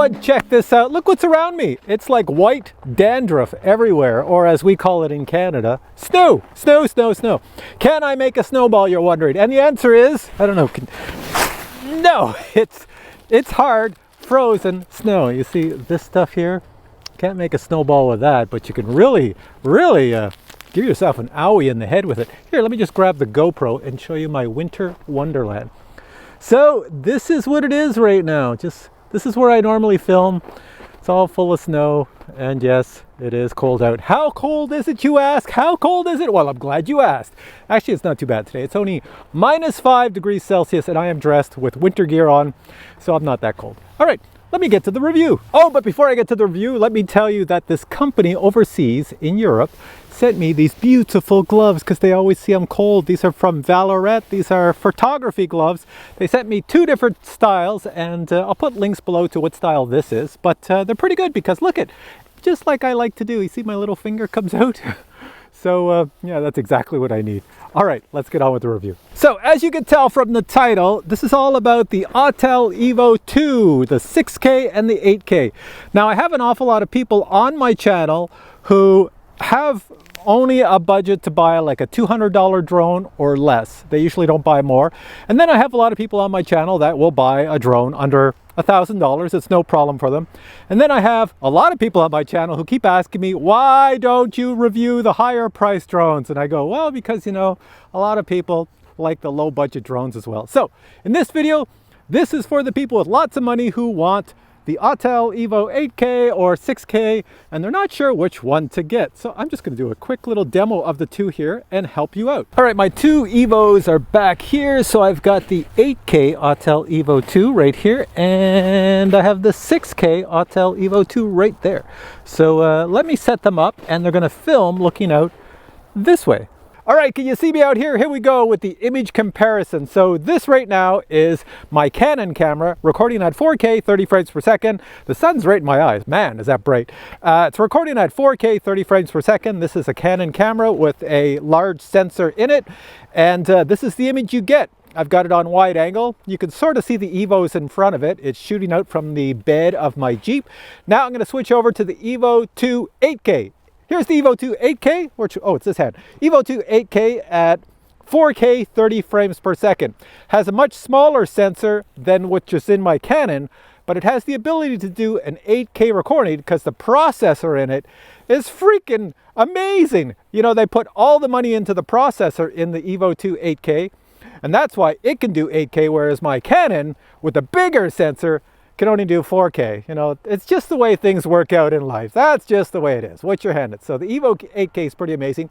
on, check this out. Look what's around me. It's like white dandruff everywhere, or as we call it in Canada, snow, snow, snow, snow. Can I make a snowball, you're wondering? And the answer is, I don't know. No, it's hard, frozen snow. You see this stuff here? Can't make a snowball with that, but you can really give yourself an owie in the head with it. Here, let me just grab the GoPro and show you my winter wonderland. So this is what it is right now. This is where I normally film. It's all full of snow, and yes, it is cold out. How cold is it, you ask? How cold is it? Well, I'm glad you asked. Actually, it's not too bad today. It's only -5 degrees Celsius, and I am dressed with winter gear on, so I'm not that cold. All right. Let me get to the review. Oh, but before I get to the review, let me tell you that this company overseas in Europe sent me these beautiful gloves because they always see I'm cold. These are from Valorette. These are photography gloves. They sent me 2 different styles, and I'll put links below to what style this is. But they're pretty good because look at, just like I like to do. You see my little finger comes out? So yeah, that's exactly what I need. All right, let's get on with the review. So as you can tell from the title, this is all about the Autel EVO II, the 6K and the 8K. Now I have an awful lot of people on my channel who have only a budget to buy like a $200 drone or less. They usually don't buy more. And then I have a lot of people on my channel that will buy a drone under $1,000. It's no problem for them. And then I have a lot of people on my channel who keep asking me, why don't you review the higher price drones? And I go, well, because, you know, a lot of people like the low budget drones as well. So in this video, this is for the people with lots of money who want the Autel EVO 8K or 6K, and they're not sure which one to get. So I'm just going to do a quick little demo of the two here and help you out. All right, my 2 EVOs are back here. So I've got the 8K Autel EVO II right here, and I have the 6K Autel EVO II right there. So let me set them up, and they're going to film looking out this way. All right, can you see me out here? Here we go with the image comparison. So this right now is my Canon camera recording at 4K, 30 frames per second. The sun's right in my eyes. Man, is that bright. It's recording at 4K, 30 frames per second. This is a Canon camera with a large sensor in it. And this is the image you get. I've got it on wide angle. You can sort of see the EVOs in front of it. It's shooting out from the bed of my Jeep. Now I'm going to switch over to the EVO II 8K. Here's the EVO II 8K, oh, it's this hand. EVO II 8K at 4K 30 frames per second. Has a much smaller sensor than what's just in my Canon, but it has the ability to do an 8K recording because the processor in it is freaking amazing. You know, they put all the money into the processor in the EVO II 8K, and that's why it can do 8K, whereas my Canon, with a bigger sensor, can only do 4K. You know, it's just the way things work out in life. That's just the way it is. What you're handed. So the EVO 8K is pretty amazing.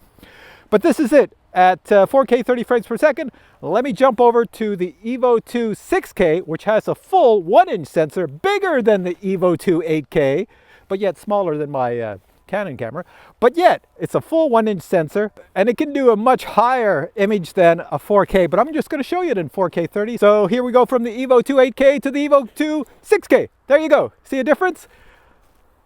But this is it at 4K 30 frames per second. Let me jump over to the EVO II 6K, which has a full 1-inch sensor, bigger than the EVO II 8K, but yet smaller than my Canon camera. But yet it's a full 1-inch sensor, and it can do a much higher image than a 4K, but I'm just going to show you it in 4K 30. So here we go from the EVO II 8K to the EVO II 6K. There you go. See a difference?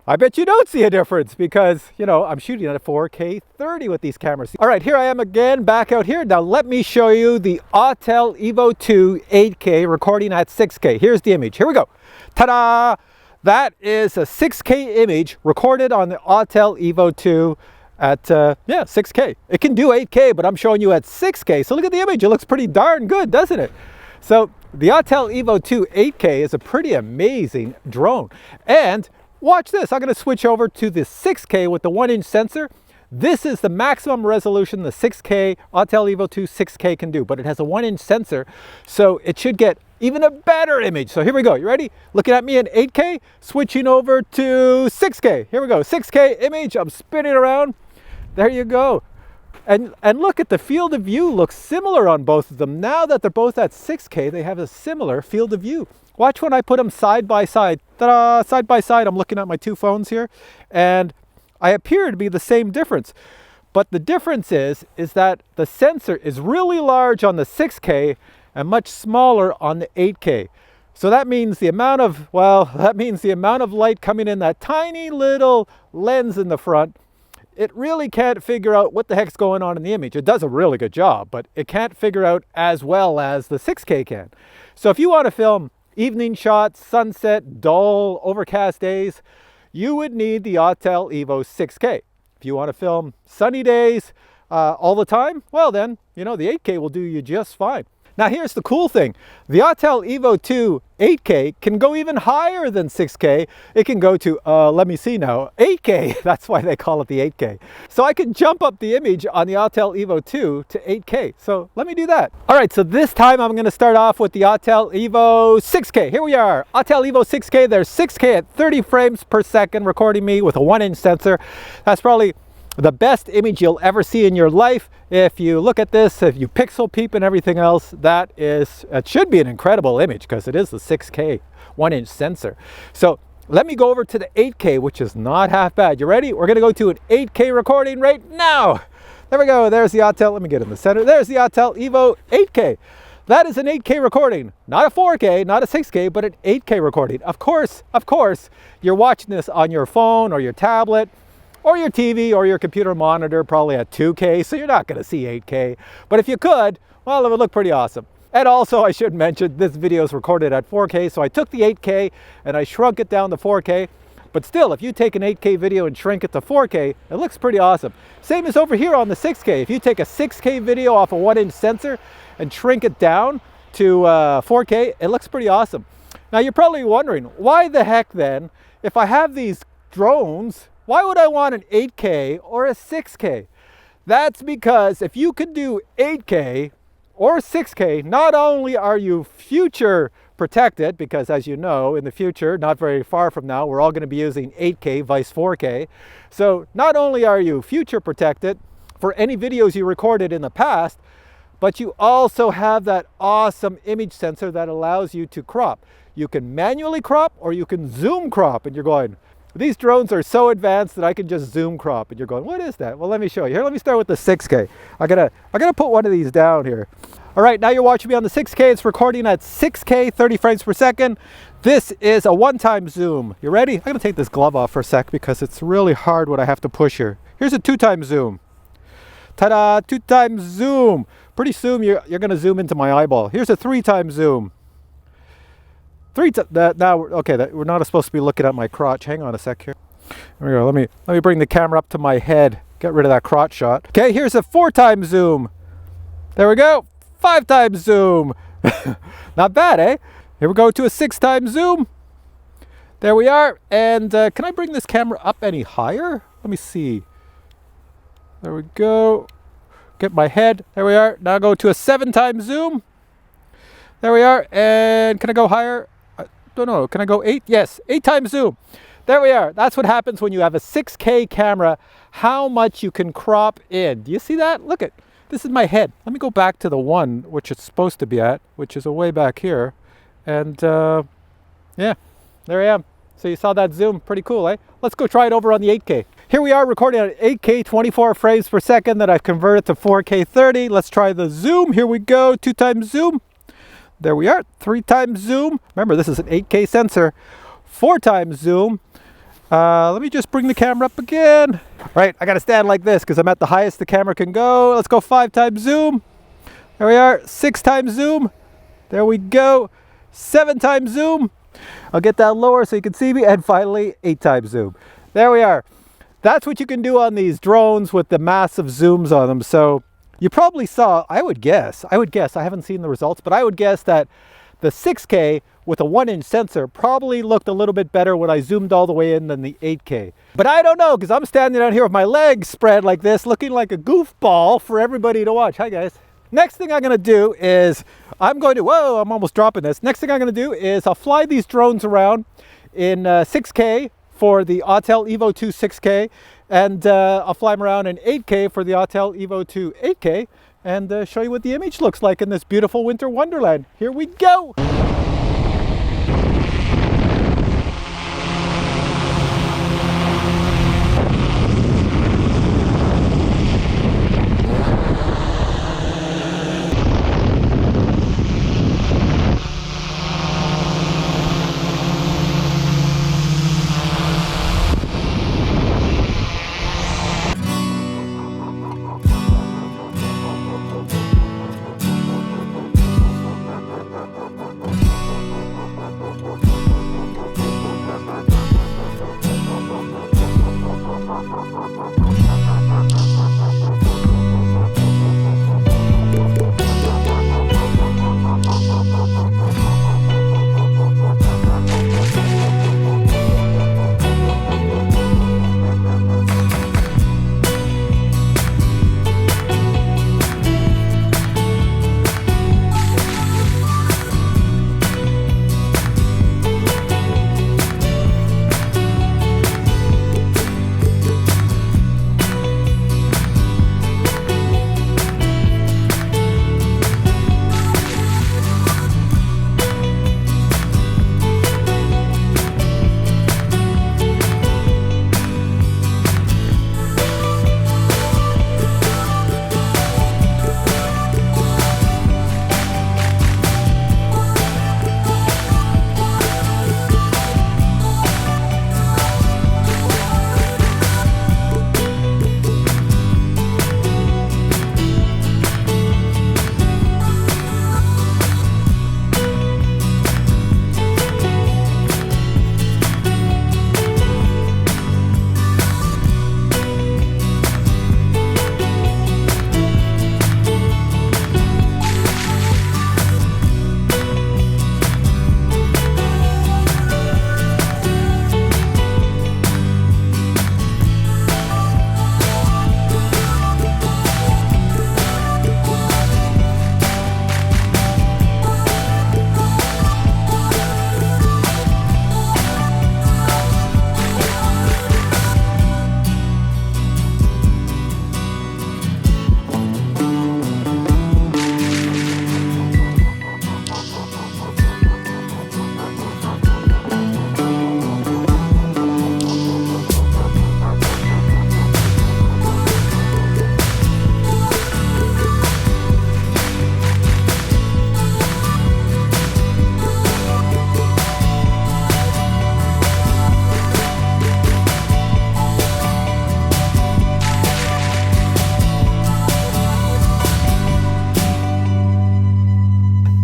I bet you don't see a difference because, you know, I'm shooting at a 4K 30 with these cameras. All right, here I am again, back out here. Now let me show you the Autel EVO II 8K recording at 6K. Here's the image. Here we go. Ta-da! That is a 6K image recorded on the Autel EVO II at, 6K. It can do 8K, but I'm showing you at 6K. So look at the image. It looks pretty darn good, doesn't it? So the Autel EVO II 8K is a pretty amazing drone. And watch this. I'm going to switch over to the 6K with the 1-inch sensor. This is the maximum resolution the 6K Autel EVO II 6K can do, but it has a 1-inch sensor, so it should get even a better image. So here we go. You ready? Looking at me in 8K, switching over to 6K. Here we go. 6K image. I'm spinning around. There you go. And look at the field of view looks similar on both of them. Now that they're both at 6K, they have a similar field of view. Watch when I put them side by side. Ta-da! Side by side. I'm looking at my 2 phones here, and I appear to be the same difference. But the difference is that the sensor is really large on the 6K and much smaller on the 8K. So that means the amount of, light coming in that tiny little lens in the front, it really can't figure out what the heck's going on in the image. It does a really good job, but it can't figure out as well as the 6K can. So if you want to film evening shots, sunset, dull, overcast days, you would need the Autel EVO 6K. If you want to film sunny days all the time, well then, you know, the 8K will do you just fine. Now here's the cool thing. The Autel EVO II 8K can go even higher than 6K. It can go to, let me see now, 8K. That's why they call it the 8K. So I can jump up the image on the Autel EVO II to 8K. So let me do that. All right, so this time I'm gonna start off with the Autel EVO 6K. Here we are, Autel EVO 6K. There's 6K at 30 frames per second, recording me with a 1-inch sensor. That's probably the best image you'll ever see in your life. If you look at this, if you pixel peep and everything else, it should be an incredible image because it is the 6K 1-inch sensor. So let me go over to the 8K, which is not half bad. You ready? We're gonna go to an 8K recording right now. There we go, there's the Autel, let me get in the center. There's the Autel EVO 8K. That is an 8K recording, not a 4K, not a 6K, but an 8K recording. Of course, you're watching this on your phone or your tablet, or your TV or your computer monitor, probably at 2K, so you're not gonna see 8K. But if you could, well, it would look pretty awesome. And also, I should mention, this video is recorded at 4K, so I took the 8K and I shrunk it down to 4K. But still, if you take an 8K video and shrink it to 4K, it looks pretty awesome. Same as over here on the 6K. If you take a 6K video off a 1-inch sensor and shrink it down to 4K, it looks pretty awesome. Now, you're probably wondering, why the heck then, if I have these drones, why would I want an 8K or a 6K? That's because if you could do 8K or 6K, not only are you future protected, because as you know, in the future, not very far from now, we're all going to be using 8K vice 4K. So not only are you future protected for any videos you recorded in the past, but you also have that awesome image sensor that allows you to crop. You can manually crop or you can zoom crop, and you're going, these drones are so advanced that I can just zoom crop. And you're going, what is that? Well, let me show you. Here, let me start with the 6K. I gotta put one of these down here. All right, now you're watching me on the 6K. It's recording at 6K, 30 frames per second. This is a one-time zoom. You ready? I'm gonna take this glove off for a sec because it's really hard what I have to push here. Here's a 2-time zoom. Ta-da, 2-time zoom. Pretty soon you're gonna zoom into my eyeball. Here's a 3-time zoom. We're not supposed to be looking at my crotch. Hang on a sec here. There we go. Let me bring the camera up to my head. Get rid of that crotch shot. Okay, here's a 4-time zoom. There we go. 5-time zoom. Not bad, eh? Here we go to a 6-time zoom. There we are. And can I bring this camera up any higher? Let me see. There we go. Get my head. There we are. Now go to a 7-time zoom. There we are. And can I go higher? Don't know. Can I go 8? Yes, 8-time zoom. There we are. That's what happens when you have a 6K camera, how much you can crop in. Do you see that? Look at, this is my head. Let me go back to the one which it's supposed to be at, which is way back here. And yeah, there I am. So you saw that zoom, pretty cool, eh? Let's go try it over on the 8K. Here we are recording at 8K, 24 frames per second that I've converted to 4K 30. Let's try the zoom. Here we go, 2-time zoom. There we are, 3-time zoom. Remember, this is an 8K sensor. 4-time zoom. Let me just bring the camera up again. All right, I gotta stand like this because I'm at the highest the camera can go. Let's go 5-time zoom. There we are, 6-time zoom. There we go, 7-time zoom. I'll get that lower so you can see me. And finally, 8-time zoom. There we are. That's what you can do on these drones with the massive zooms on them. So you probably saw, I would guess, I haven't seen the results, but I would guess that the 6K with a 1-inch sensor probably looked a little bit better when I zoomed all the way in than the 8K. But I don't know, because I'm standing out here with my legs spread like this, looking like a goofball for everybody to watch. Hi guys. Next thing I'm gonna do is, I'm almost dropping this. Next thing I'm gonna do is I'll fly these drones around in 6K for the Autel EVO II 6K, and I'll fly them around in 8K for the Autel EVO II 8K, and show you what the image looks like in this beautiful winter wonderland. Here we go!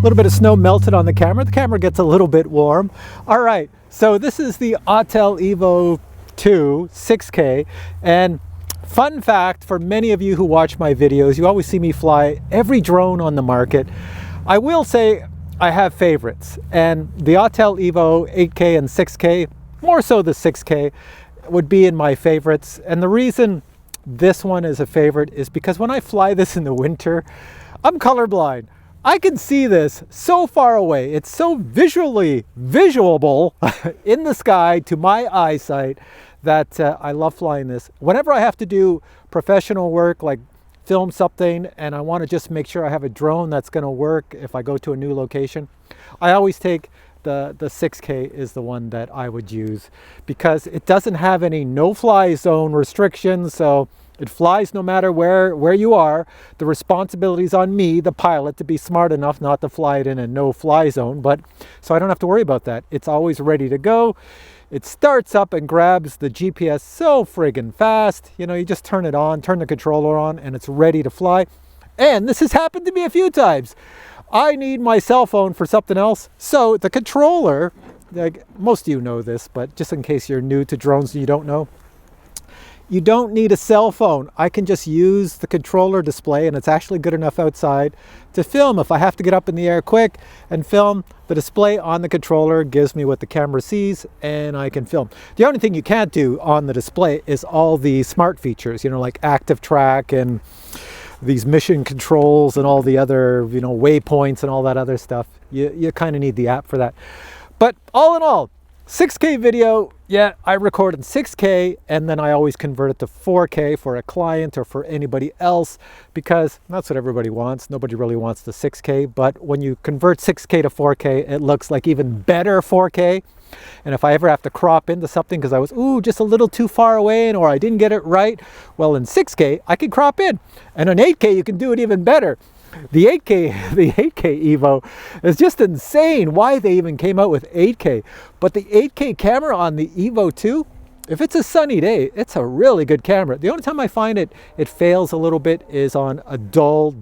little bit of snow melted on the camera. The camera gets a little bit warm. All right, so this is the Autel EVO II 6K, and fun fact for many of you who watch my videos, you always see me fly every drone on the market. I will say I have favorites, and the Autel EVO 8K and 6K, more so the 6K, would be in my favorites. And the reason this one is a favorite is because when I fly this in the winter, I'm colorblind. I can see this so far away. It's so visually visuable in the sky to my eyesight that I love flying this. Whenever I have to do professional work, like film something, and I want to just make sure I have a drone that's going to work if I go to a new location, I always take the 6K is the one that I would use because it doesn't have any no-fly zone restrictions, so it flies no matter where you are. The responsibility is on me, the pilot, to be smart enough not to fly it in a no-fly zone, but so I don't have to worry about that. It's always ready to go. It starts up and grabs the GPS so friggin' fast. You know, you just turn it on, turn the controller on, and it's ready to fly. And this has happened to me a few times. I need my cell phone for something else, so the controller, like most of you know this, but just in case you're new to drones and you don't know, you don't need a cell phone. I can just use the controller display, and it's actually good enough outside to film. If I have to get up in the air quick and film, the display on the controller gives me what the camera sees, and I can film. The only thing you can't do on the display is all the smart features, you know, like active track and these mission controls and all the other, you know, waypoints and all that other stuff. You kind of need the app for that. But all in all, 6K video, yeah, I record in 6K, and then I always convert it to 4K for a client or for anybody else, because that's what everybody wants. Nobody really wants the 6K, but when you convert 6K to 4K, it looks like even better 4K. And if I ever have to crop into something because I was, just a little too far away or I didn't get it right, well, in 6K, I can crop in. And on 8K, you can do it even better. The 8K EVO is just insane why they even came out with 8K. But the 8K camera on the EVO II, if it's a sunny day, it's a really good camera. The only time I find it fails a little bit is on a dull,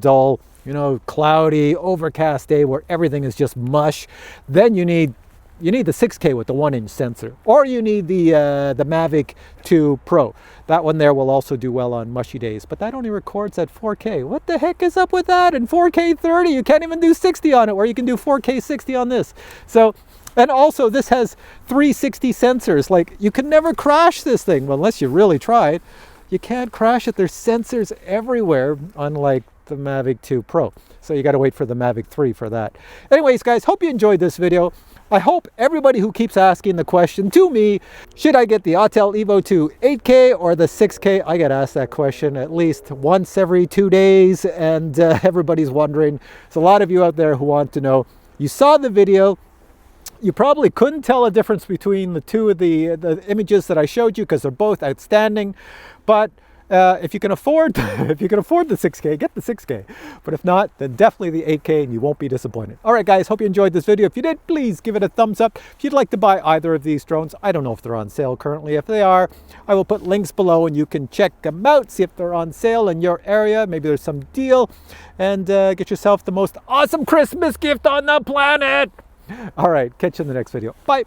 you know, cloudy, overcast day where everything is just mush. Then you need the 6K with the 1-inch sensor, or you need the Mavic 2 Pro. That one there will also do well on mushy days, but that only records at 4K. What the heck is up with that? And 4K 30, you can't even do 60 on it, where you can do 4K 60 on this. So, and also this has 360 sensors. Like, you can never crash this thing, well, unless you really try it. You can't crash it. There's sensors everywhere, unlike the Mavic 2 Pro. So you got to wait for the Mavic 3 for that. Anyways, guys, hope you enjoyed this video. I hope everybody who keeps asking the question to me, should I get the Autel EVO II 8K or the 6K? I get asked that question at least once every 2 days, and everybody's wondering. There's a lot of you out there who want to know. You saw the video. You probably couldn't tell a difference between the two of the images that I showed you because they're both outstanding. But if you can afford the 6K, get the 6K. But if not, then definitely the 8K, and you won't be disappointed. All right, guys, hope you enjoyed this video. If you did, please give it a thumbs up. If you'd like to buy either of these drones, I don't know if they're on sale currently. If they are, I will put links below, and you can check them out, see if they're on sale in your area. Maybe there's some deal, and get yourself the most awesome Christmas gift on the planet. All right, catch you in the next video. Bye.